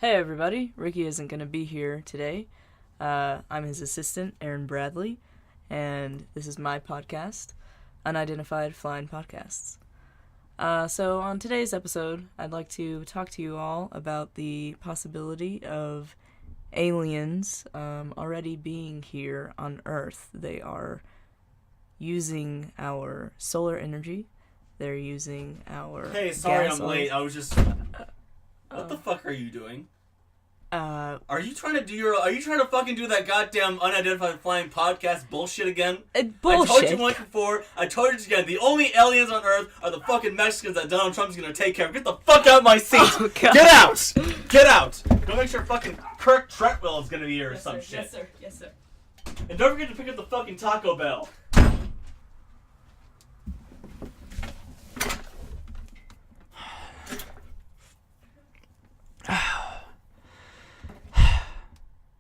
Hey everybody, Ricky isn't going to be here today. I'm his assistant, Aaron Bradley, and this is my podcast, Unidentified Flying Podcasts. So on today's episode, I'd like to talk to you all about the possibility of aliens already being here on Earth. They are using our solar energy. They're using our Hey, sorry gas I'm late. I was just... What the fuck are you doing? Are you trying to fucking do that goddamn unidentified flying podcast bullshit again? Bullshit. I told you once before. I told you again. The only aliens on Earth are the fucking Mexicans that Donald Trump's gonna take care of. Get the fuck out of my seat! Oh, God. Get out! Get out! Go make sure fucking Kirk Trentwell is gonna be here or some shit. Yes, sir. Yes, sir. And don't forget to pick up the fucking Taco Bell.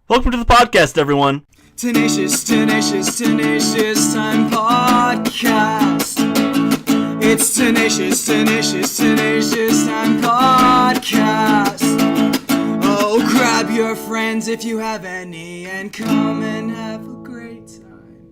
Welcome to the podcast, everyone. Tenacious Time Podcast. It's Tenacious Time Podcast. Oh, grab your friends if you have any and come and have a great time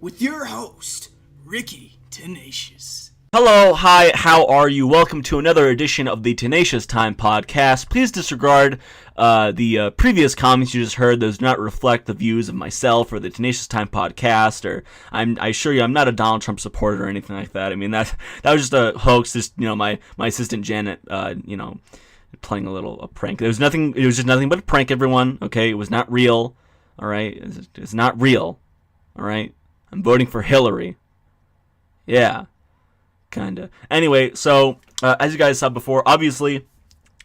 with your host, Ricky Tenacious. Hello, hi, how are you? Welcome to another edition of the Tenacious Time Podcast. Please disregard the previous comments you just heard. Those do not reflect the views of myself or the Tenacious Time Podcast, or I assure you I'm not a Donald Trump supporter or anything like that. I mean, that was just a hoax, just, my assistant Janet, playing a prank. It was just nothing but a prank, everyone, okay? It was not real, alright? It's not real, alright? I'm voting for Hillary. Yeah. Kinda. Anyway, so as you guys saw before, obviously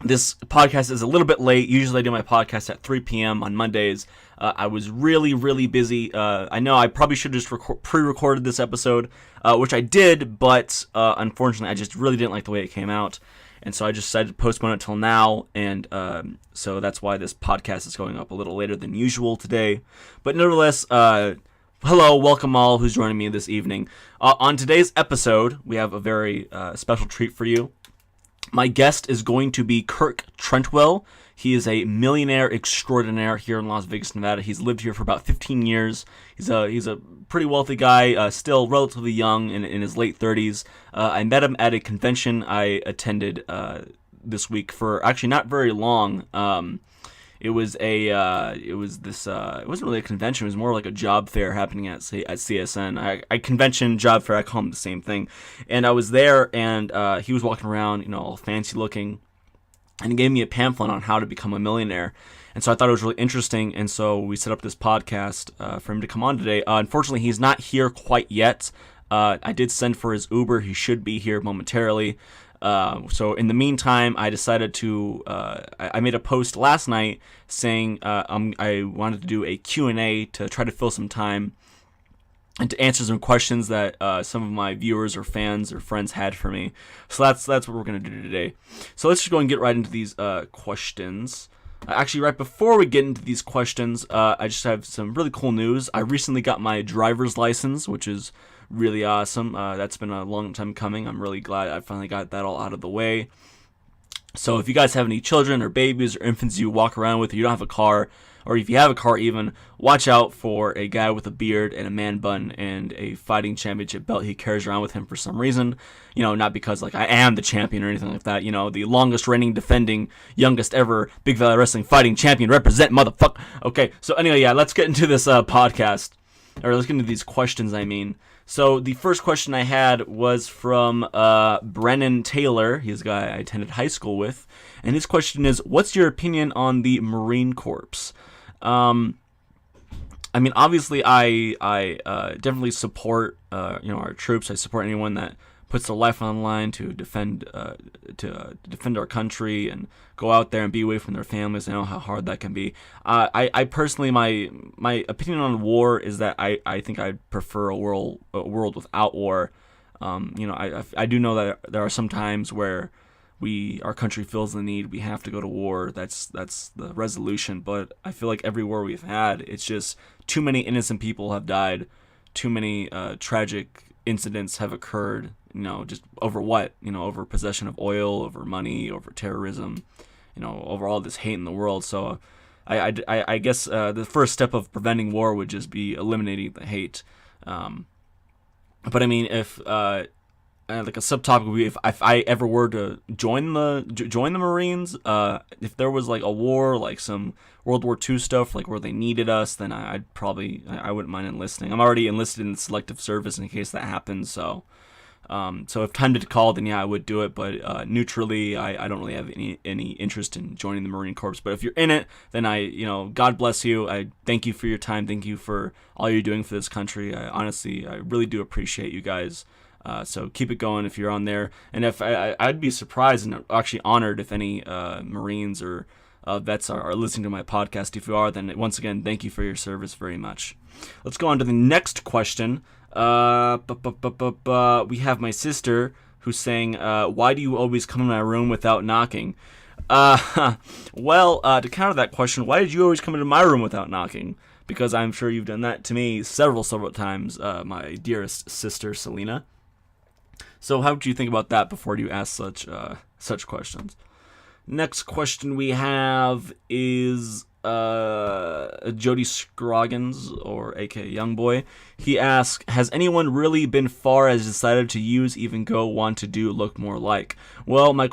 this podcast is a little bit late. Usually I do my podcast at 3 p.m. on Mondays. I was really, really busy. I know I probably should have just pre-recorded this episode, which I did, but unfortunately I just really didn't like the way it came out. And so I just decided to postpone it till now, and so that's why this podcast is going up a little later than usual today. But nevertheless, hello, welcome all who's joining me this evening. On today's episode, we have a very special treat for you. My guest is going to be Kirk Trentwell. He is a millionaire extraordinaire here in Las Vegas, Nevada. He's lived here for about 15 years. He's a pretty wealthy guy, still relatively young, in his late 30s. I met him at a convention I attended this week for actually not very long. It wasn't really a convention. It was more like a job fair happening at CSN. I convention, job fair, I call them the same thing. And I was there, and he was walking around, all fancy looking, and he gave me a pamphlet on how to become a millionaire. And so I thought it was really interesting, and so we set up this podcast for him to come on today. Unfortunately, he's not here quite yet. I did send for his Uber. He should be here momentarily. So in the meantime, I decided to, I made a post last night saying I wanted to do a Q&A to try to fill some time and to answer some questions that some of my viewers or fans or friends had for me. So that's what we're going to do today. So let's just go and get right into these questions. Actually, right before we get into these questions, I just have some really cool news. I recently got my driver's license, which is really awesome. That's been a long time coming. I'm really glad I finally got that all out of the way. So if you guys have any children or babies or infants you walk around with, or you don't have a car, or if you have a car even, watch out for a guy with a beard and a man bun and a fighting championship belt he carries around with him for some reason. Not because I am the champion or anything like that. The longest reigning, defending, youngest ever Big Valley Wrestling fighting champion. Represent, motherfucker. Okay, so anyway, yeah, let's get into this podcast. Or let's get into these questions, I mean. So the first question I had was from Brennan Taylor. He's a guy I attended high school with. And his question is, what's your opinion on the Marine Corps? I mean, obviously, I definitely support, our troops. I support anyone that puts their life on the line to defend our country and go out there and be away from their families. I know how hard that can be. I personally, my opinion on war is that I think I'd prefer a world without war. I do know that there are some times where our country feels the need, we have to go to war. That's the resolution. But I feel like every war we've had, it's just too many innocent people have died, too many tragic incidents have occurred. Just over what? Over possession of oil, over money, over terrorism. over all this hate in the world. So I guess the first step of preventing war would just be eliminating the hate. But I mean, if like a subtopic would be if I ever were to join the Marines, if there was like a war, like some World War II stuff, like where they needed us, then I wouldn't mind enlisting. I'm already enlisted in selective service in case that happens. So if time to call, then yeah, I would do it. But neutrally, I don't really have any interest in joining the Marine Corps. But if you're in it, then God bless you. I thank you for your time. Thank you for all you're doing for this country. I really do appreciate you guys. So keep it going if you're on there. And if I'd be surprised and actually honored if any Marines or vets are listening to my podcast. If you are, then once again, thank you for your service very much. Let's go on to the next question. We have my sister who's saying, why do you always come in my room without knocking? Well, to counter that question, why did you always come into my room without knocking? Because I'm sure you've done that to me several times, my dearest sister, Selena. So how would you think about that before you ask such questions? Next question we have is Jody Scroggins, or aka Youngboy. He asks, has anyone really been far as decided to use, even go, want to do, look more like? Well, my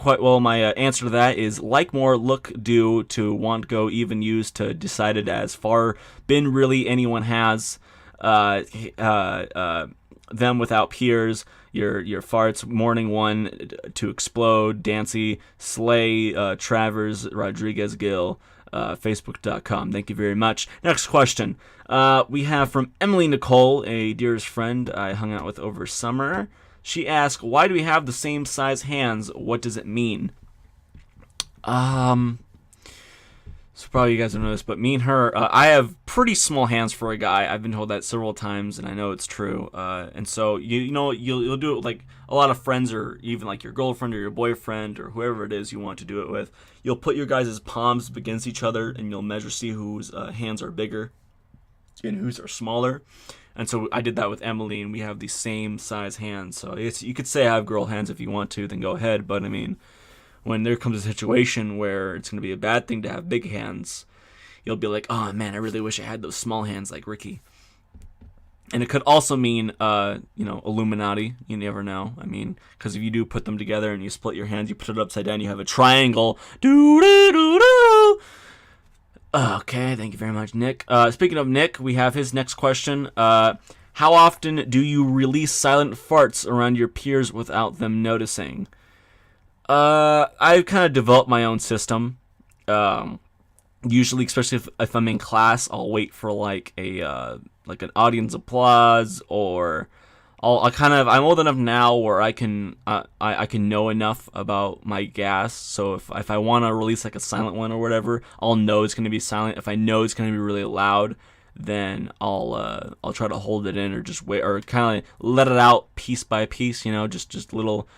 answer to that is like more, look, do, to want, go, even, use, to decided as far been really anyone has. Them without peers. Your farts, morning one, to explode, Dancy, Slay, Travers, Rodriguez Gill, Facebook.com. Thank you very much. Next question. We have from Emily Nicole, a dearest friend I hung out with over summer. She asked, why do we have the same size hands? What does it mean? So probably you guys don't know this, but me and her, I have pretty small hands for a guy. I've been told that several times, and I know it's true. And so you'll do it with like a lot of friends, or even like your girlfriend or your boyfriend or whoever it is you want to do it with. You'll put your guys' palms against each other, and you'll measure, see whose hands are bigger and whose are smaller. And so I did that with Emily, and we have the same size hands. So you could say I have girl hands if you want to, then go ahead. But I mean, when there comes a situation where it's going to be a bad thing to have big hands, you'll be like, oh man, I really wish I had those small hands like Ricky. And it could also mean, Illuminati. You never know. I mean, because if you do put them together and you split your hands, you put it upside down, you have a triangle. Doo-doo-doo-doo. Okay, thank you very much, Nick. Speaking of Nick, we have his next question. How often do you release silent farts around your peers without them noticing? I've kind of developed my own system. Usually, especially if I'm in class, I'll wait for like an audience applause, or I'm old enough now where I can know enough about my gas. So if I want to release like a silent one or whatever, I'll know it's going to be silent. If I know it's going to be really loud, then I'll try to hold it in, or just wait, or kind of let it out piece by piece. Just little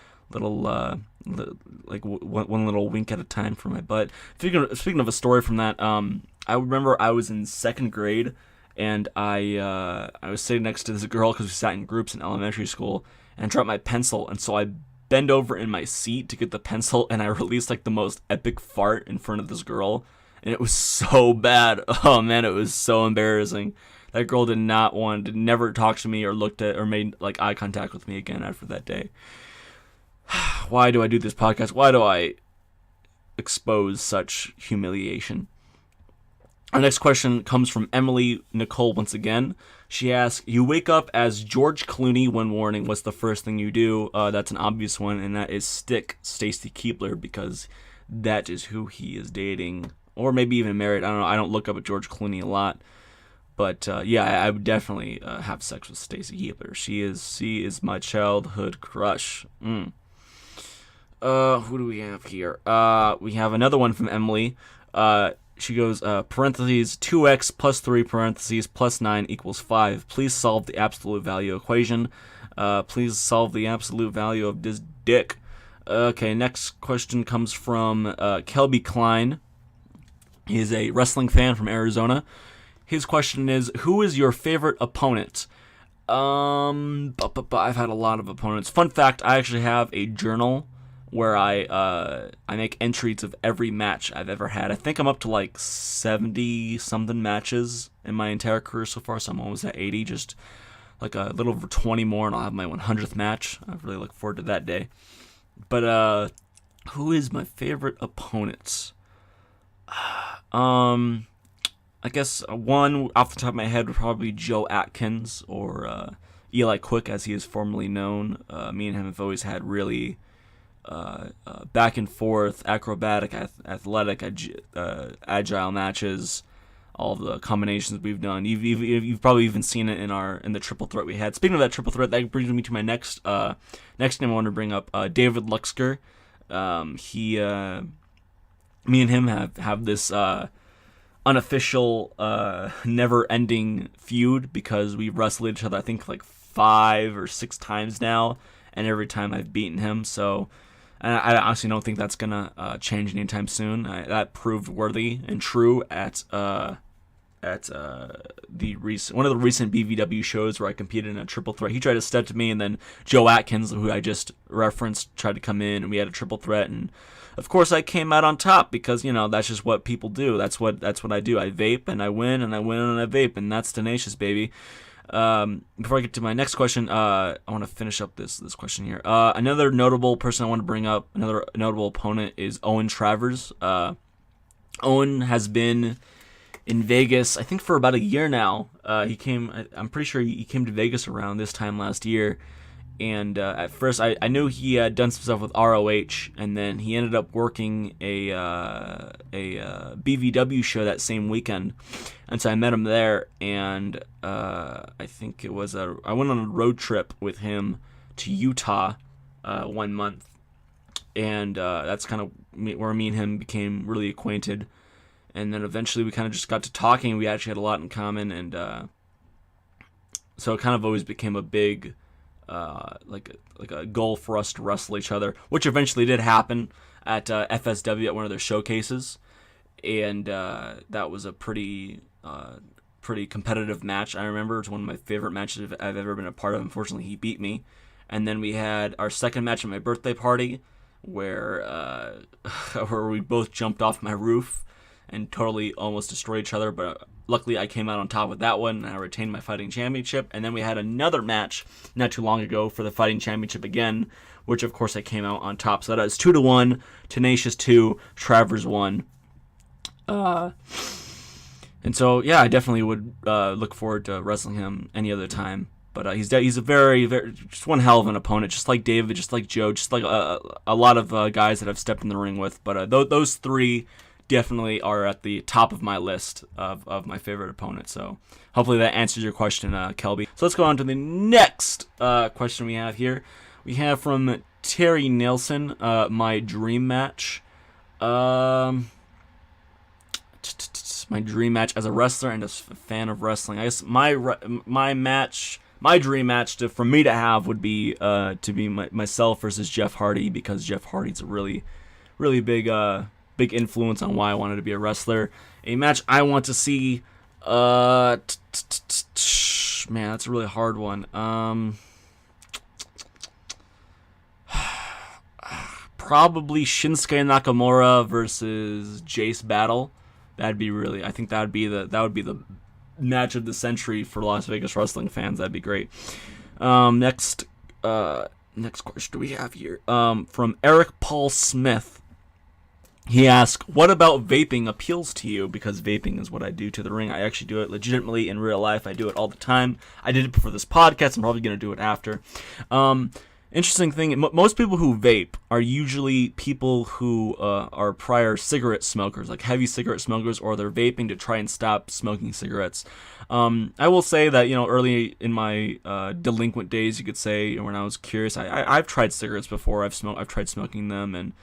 like one little wink at a time for my butt. Speaking of a story from that, I remember I was in second grade, and I was sitting next to this girl because we sat in groups in elementary school, and I dropped my pencil, and so I bend over in my seat to get the pencil, and I released like the most epic fart in front of this girl, and it was so bad. Oh man, it was so embarrassing. That girl did never talk to me or looked at or made like eye contact with me again after that day. Why do I do this podcast? Why do I expose such humiliation? Our next question comes from Emily Nicole once again. She asks, you wake up as George Clooney one morning. What's the first thing you do? That's an obvious one, and that is stick Stacy Keibler, because that is who he is dating. Or maybe even married. I don't know. I don't look up at George Clooney a lot. But yeah, I would definitely have sex with Stacy Keibler. She is my childhood crush. Who do we have here? We have another one from Emily. She goes, parentheses, 2x plus 3 parentheses plus 9 equals 5. Please solve the absolute value equation. Please solve the absolute value of this dick. Okay, next question comes from Kelby Klein. He is a wrestling fan from Arizona. His question is, who is your favorite opponent? I've had a lot of opponents. Fun fact, I actually have a journal where I make entries of every match I've ever had. I think I'm up to like 70 something matches in my entire career so far, so I'm almost at 80, just like a little over 20 more, and I'll have my 100th match. I really look forward to that day. But who is my favorite opponent? I guess one off the top of my head would probably be Joe Atkins, or Eli Quick as he is formerly known. Me and him have always had really back and forth, acrobatic, athletic, agile matches. All the combinations we've done. You've probably even seen it in the triple threat we had. Speaking of that triple threat, that brings me to my next name I want to bring up. David Luxker. Me and him have this unofficial, never-ending feud because we've wrestled each other, I think, like 5 or 6 times now, and every time I've beaten him. So, and I honestly don't think that's gonna change anytime soon. That proved worthy and true at one of the recent BVW shows where I competed in a triple threat. He tried to step to me, and then Joe Atkins, who I just referenced, tried to come in, and we had a triple threat. And of course, I came out on top because that's just what people do. That's what I do. I vape and I win, and I win and I vape, and that's Tenacious, baby. Before I get to my next question, I want to finish up this question here. Another notable person I want to bring up, another notable opponent, is Owen Travers. Owen has been in Vegas, I think, for about a year now. I'm pretty sure he came to Vegas around this time last year. And at first, I knew he had done some stuff with ROH, and then he ended up working a BVW show that same weekend. And so I met him there, and I think I went on a road trip with him to Utah 1 month. And that's kind of where me and him became really acquainted. And then eventually we kind of just got to talking. We actually had a lot in common, and so it kind of always became a big, like a goal for us to wrestle each other, which eventually did happen at FSW at one of their showcases, and that was a pretty competitive match. I remember it was one of my favorite matches I've ever been a part of. Unfortunately, he beat me, and then we had our second match at my birthday party, where we both jumped off my roof and totally almost destroyed each other, but luckily I came out on top with that one, and I retained my fighting championship. And then we had another match not too long ago for the fighting championship again, which of course I came out on top. So that is 2-1, Tenacious 2, Travers 1. And so yeah, I definitely would look forward to wrestling him any other time. But he's a very, very, just one hell of an opponent, just like David, just like Joe, just like a lot of guys that I've stepped in the ring with. But those three definitely are at the top of my list of my favorite opponents. So hopefully that answers your question, Kelby. So let's go on to the next question we have here. We have from Terry Nelson, my dream match. My dream match as a wrestler and as a fan of wrestling. I guess my dream match for me to have would be to be myself versus Jeff Hardy, because Jeff Hardy's a really, really big influence on why I wanted to be a wrestler. A match I want to see, man, that's a really hard one. Probably Shinsuke Nakamura versus Jace Battle. I think that would be the match of the century for Las Vegas wrestling fans. That'd be great. Next question do we have here? From Eric Paul Smith. He asks, what about vaping appeals to you? Because vaping is what I do to the ring. I actually do it legitimately in real life. I do it all the time. I did it before this podcast. I'm probably going to do it after. Interesting thing, most people who vape are usually people who are prior cigarette smokers, like heavy cigarette smokers, or they're vaping to try and stop smoking cigarettes. I will say that, early in my delinquent days, you could say, when I was curious, I've tried cigarettes before. I've tried smoking them and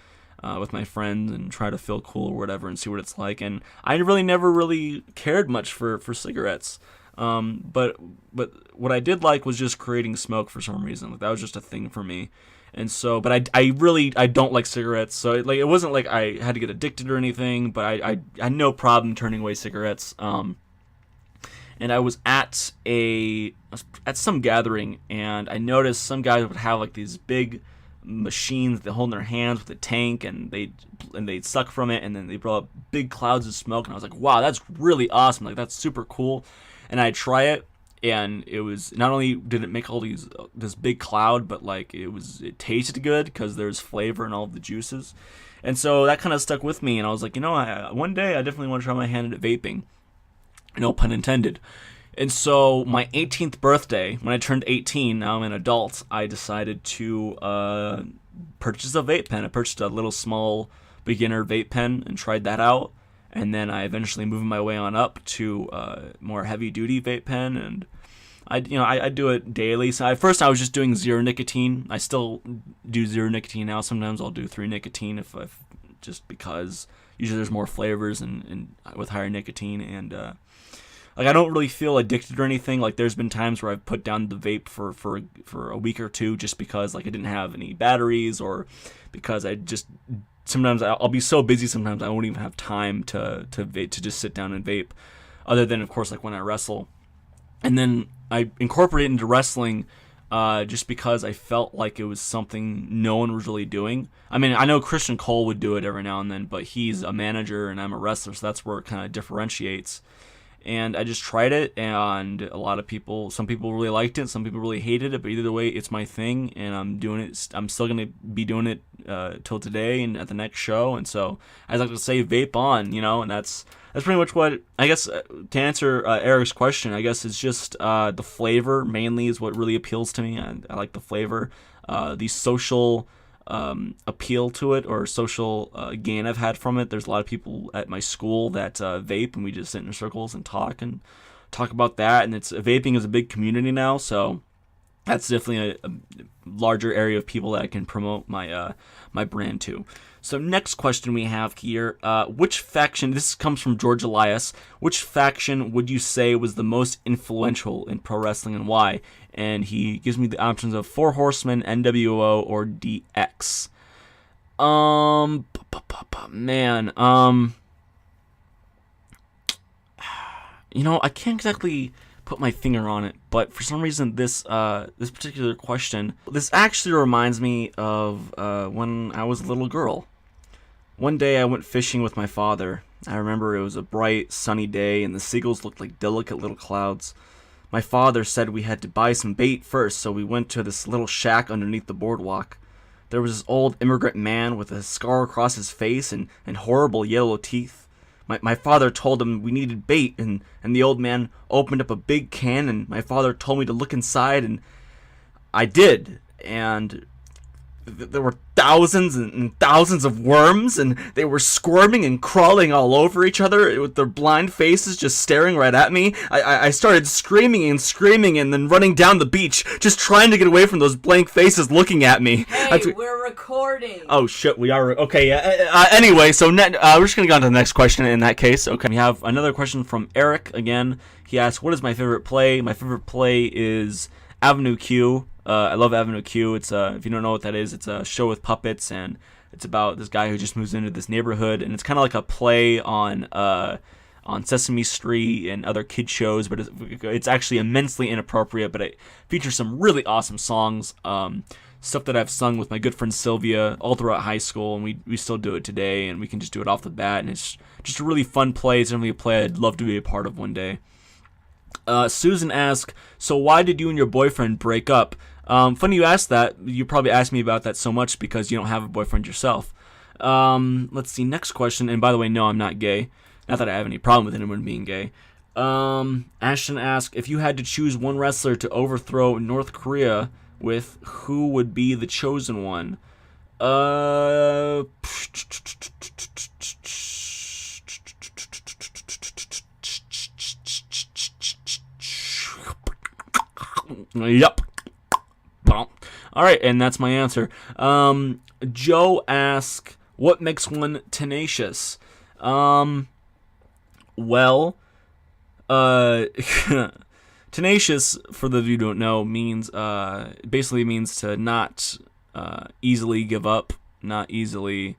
with my friends and try to feel cool or whatever and see what it's like. And I never really cared much for cigarettes. But what I did like was just creating smoke for some reason. Like, that was just a thing for me. And so, but I don't like cigarettes. So it wasn't like I had to get addicted or anything, but I had no problem turning away cigarettes. And I was at some gathering, and I noticed some guys would have like these big machines they hold in their hands with a tank, and they suck from it, and then they blow up big clouds of smoke. And I was like, wow, that's really awesome. Like, that's super cool. And I try it, and it was, not only did it make all this big cloud, but like it tasted good because there's flavor in all of the juices. And so that kind of stuck with me, and I was like, one day I definitely want to try my hand at vaping. No pun intended. And so my 18th birthday, when I turned 18, now I'm an adult, I decided to purchase a vape pen. I purchased a little small beginner vape pen and tried that out. And then I eventually moved my way on up to more heavy-duty vape pen, and I do it daily. So at first I was just doing 0 nicotine. I still do 0 nicotine now. Sometimes I'll do 3 nicotine if just because usually there's more flavors and with higher nicotine, and like, I don't really feel addicted or anything. Like, there's been times where I've put down the vape for a week or two just because, like, I didn't have any batteries, or because sometimes I'll be so busy sometimes I won't even have time to vape, to just sit down and vape, other than, of course, like when I wrestle. And then I incorporated it into wrestling just because I felt like it was something no one was really doing. I mean, I know Christian Cole would do it every now and then, but he's a manager and I'm a wrestler, so that's where it kind of differentiates. And I just tried it, and some people really liked it, some people really hated it, but either way, it's my thing, and I'm doing it. I'm still going to be doing it till today and at the next show. And so I like to say, vape on, and that's pretty much what, I guess, to answer Eric's question, I guess it's just the flavor mainly is what really appeals to me. I like the flavor, the social appeal to it, or social gain I've had from it. There's a lot of people at my school that vape, and we just sit in circles and talk about that. And vaping is a big community now, so that's definitely a larger area of people that I can promote my my brand to. So next question we have here, which faction, this comes from George Elias, which faction would you say was the most influential in pro wrestling, and why? And he gives me the options of 4 Horsemen, NWO, or DX. Man, I can't exactly put my finger on it, but for some reason this particular question, this actually reminds me of when I was a little girl. One day I went fishing with my father. I remember it was a bright, sunny day, and the seagulls looked like delicate little clouds. My father said we had to buy some bait first, so we went to this little shack underneath the boardwalk. There was this old immigrant man with a scar across his face and horrible yellow teeth. My father told him we needed bait, and the old man opened up a big can, and my father told me to look inside, and I did, and there were thousands and thousands of worms, and they were squirming and crawling all over each other with their blind faces just staring right at me. I started screaming and then running down the beach, just trying to get away from those blank faces looking at me. Hey, we're recording. Oh shit, we are. Okay, yeah. Anyway, so we're just gonna go on to the next question in that case. Okay, we have another question from Eric again. He asks, what is my favorite play? My favorite play is Avenue Q. I love Avenue Q. It's if you don't know what that is, it's a show with puppets, and it's about this guy who just moves into this neighborhood, and it's kind of like a play on Sesame Street and other kid shows, but it's actually immensely inappropriate, but it features some really awesome songs, stuff that I've sung with my good friend Sylvia all throughout high school, and we still do it today, and we can just do it off the bat, and it's just a really fun play. It's definitely a play I'd love to be a part of one day. Susan asked, so why did you and your boyfriend break up? Funny you asked that. You probably asked me about that so much because you don't have a boyfriend yourself. Let's see, next question. And by the way, no, I'm not gay. Not that I have any problem with anyone being gay. Ashton asked, if you had to choose one wrestler to overthrow North Korea with, who would be the chosen one? Yep. All right, and that's my answer. Joe asks, what makes one tenacious? Well, tenacious, for those of you who don't know, basically means to not easily give up, not easily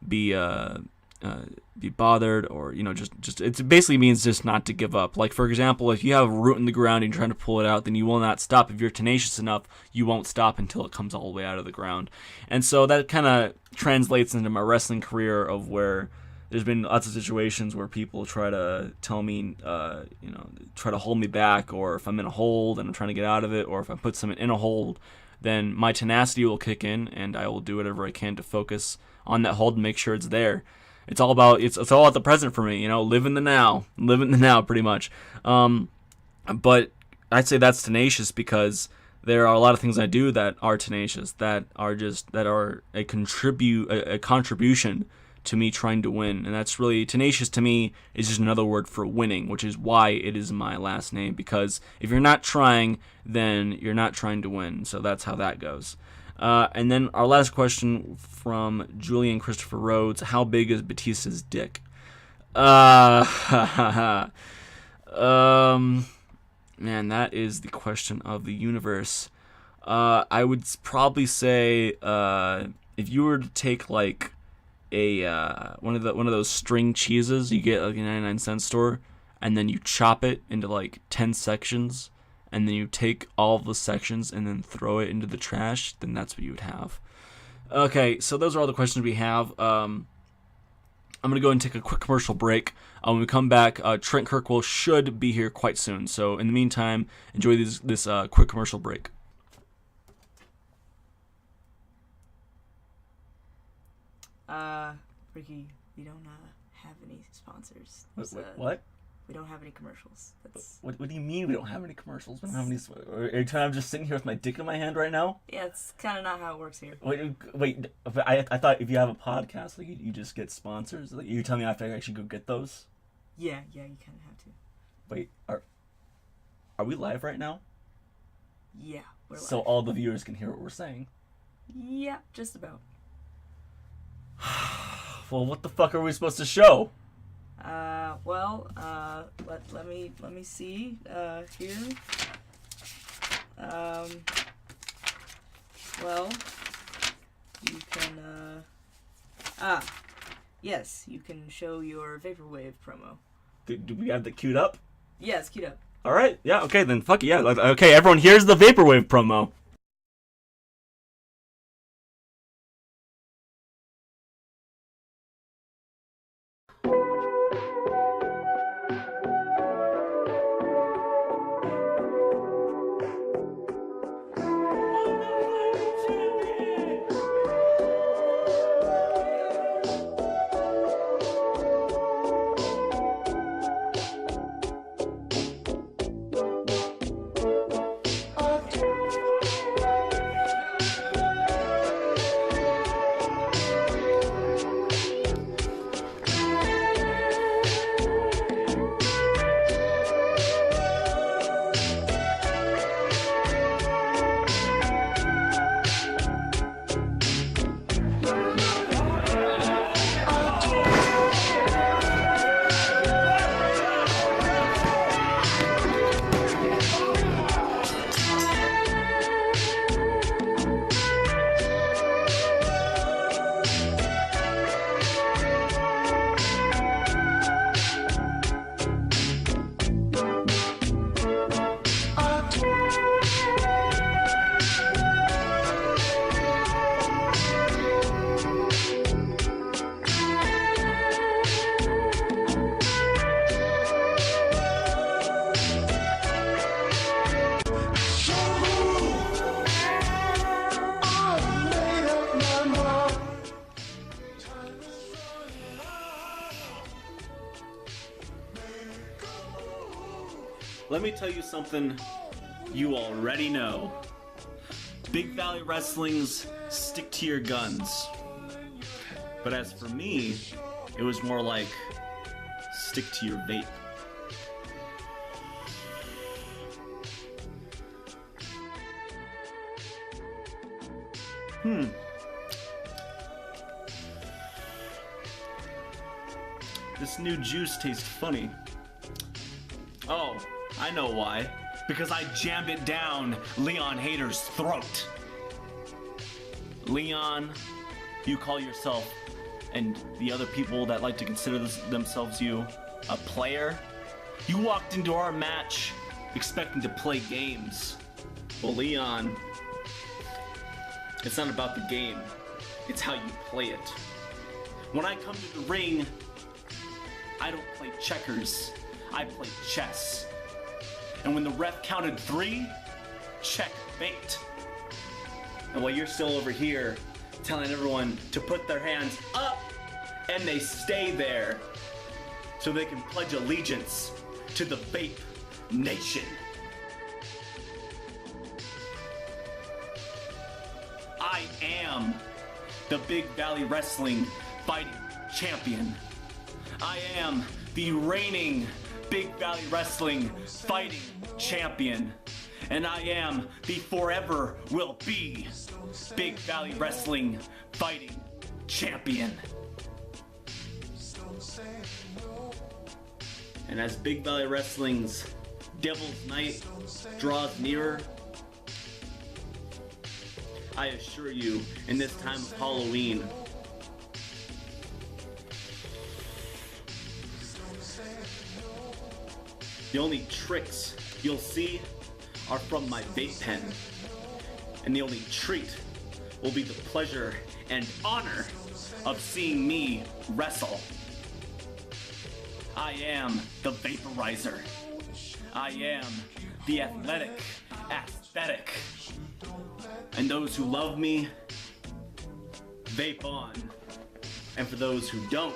be be bothered, or just it basically means just not to give up. Like, for example, if you have a root in the ground and you're trying to pull it out, then you will not stop. If you're tenacious enough, you won't stop until it comes all the way out of the ground. And so that kind of translates into my wrestling career, of where there's been lots of situations where people try to tell me, try to hold me back, or if I'm in a hold and I'm trying to get out of it, or if I put someone in a hold, then my tenacity will kick in, and I will do whatever I can to focus on that hold and make sure it's there. It's all about the present for me, live in the now, pretty much. But I'd say that's tenacious, because there are a lot of things I do that are tenacious, that are a contribution to me trying to win. And that's really, tenacious to me is just another word for winning, which is why it is my last name, because if you're not trying, then you're not trying to win. So that's how that goes. And then our last question from Julian Christopher Rhodes: how big is Batista's dick? Man, that is the question of the universe. I would probably say, if you were to take like one of those string cheeses you get at like a 99-cent store, and then you chop it into like 10 sections, and then you take all of the sections and then throw it into the trash, then that's what you would have. Okay, so those are all the questions we have. I'm going to go and take a quick commercial break. When we come back, Trent Kirkwell should be here quite soon. So in the meantime, enjoy this quick commercial break. Ricky, we don't have any sponsors. What? We don't have any commercials. What do you mean we don't have any commercials? We don't have any. Are you telling me I'm just sitting here with my dick in my hand right now? Yeah, it's kind of not how it works here. Wait. I thought if you have a podcast, like you just get sponsors. Like, you telling me I have to actually go get those? Yeah, you kind of have to. Wait, are we live right now? Yeah, we're live. So all the viewers can hear what we're saying. Yeah, just about. Well, what the fuck are we supposed to show? Let me see here. You can yes, you can show your Vaporwave promo. Do we have that queued up? Yeah, it's queued up. All right, yeah, okay, then fuck it, yeah. Okay, everyone, here's the Vaporwave promo. Let me tell you something you already know. Big Valley Wrestling's stick to your guns. But as for me, it was more like stick to your vape. This new juice tastes funny. Oh, I know why. Because I jammed it down Leon Hader's throat. Leon, you call yourself and the other people that like to consider themselves a player. You walked into our match expecting to play games. Well, Leon, it's not about the game. It's how you play it. When I come to the ring, I don't play checkers. I play chess. And when the ref counted 3, check bait. And while you're still over here telling everyone to put their hands up, and they stay there so they can pledge allegiance to the Vape Nation. I am the Big Valley Wrestling Fighting Champion. I am the reigning Big Valley Wrestling Fighting Champion. And I am the forever will be Big Valley Wrestling Fighting Champion. And as Big Valley Wrestling's Devil's Night draws nearer, I assure you, in this time of Halloween, the only tricks you'll see are from my vape pen. And the only treat will be the pleasure and honor of seeing me wrestle. I am the vaporizer. I am the athletic aesthetic. And those who love me, vape on. And for those who don't,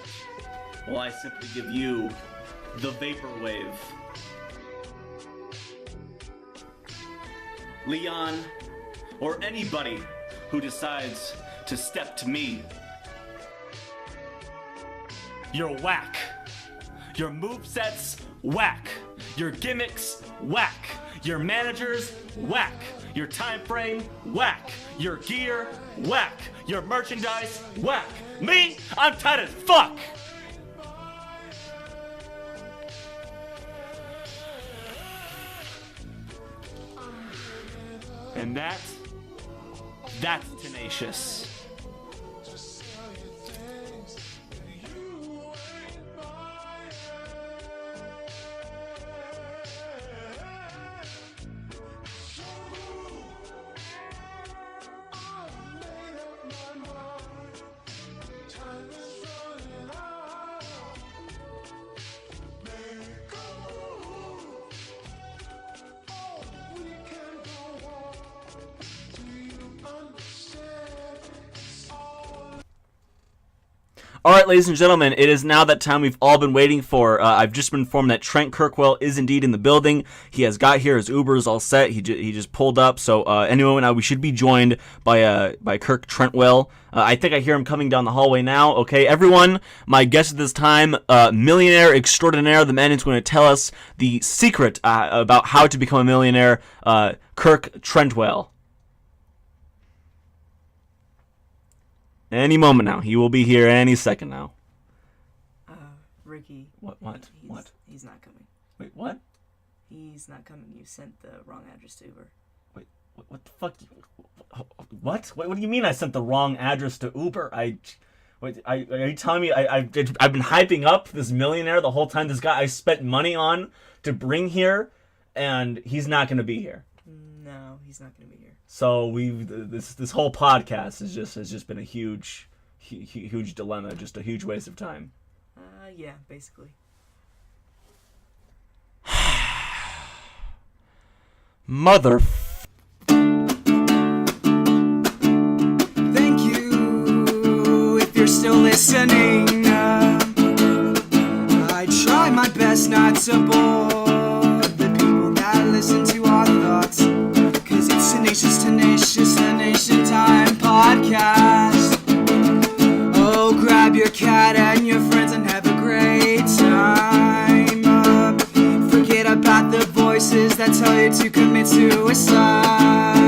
well, I simply give you the Vaporwave. Leon, or anybody who decides to step to me, you're whack. Your movesets, whack. Your gimmicks, whack. Your managers, whack. Your time frame, whack. Your gear, whack. Your merchandise, whack. Me, I'm tight as fuck. And that's tenacious. All right, ladies and gentlemen, it is now that time we've all been waiting for. I've just been informed that Trent Kirkwell is indeed in the building. He has got here. His Uber is all set. He just pulled up. So anyway, now we should be joined by Kirk Trentwell. I think I hear him coming down the hallway now. Okay, everyone, my guest at this time, Millionaire extraordinaire, the man who's going to tell us the secret about how to become a millionaire, Kirk Trentwell. Any moment now. He will be here any second now. Ricky. What? He's not coming. Wait, what? He's not coming. You sent the wrong address to Uber. Wait, what the fuck? What? What do you mean I sent the wrong address to Uber? Are you telling me I've been hyping up this millionaire the whole time? This guy I spent money on to bring here, and he's not going to be here. No, he's not going to be here. So this whole podcast has just been a huge dilemma, just a huge waste of time. Yeah, basically. Mother. Thank you if you're still listening. I try my best not to bore the people that listen to our thoughts. Tenacious Time Podcast. Oh, grab your cat and your friends and have a great time. Forget about the voices that tell you to commit suicide.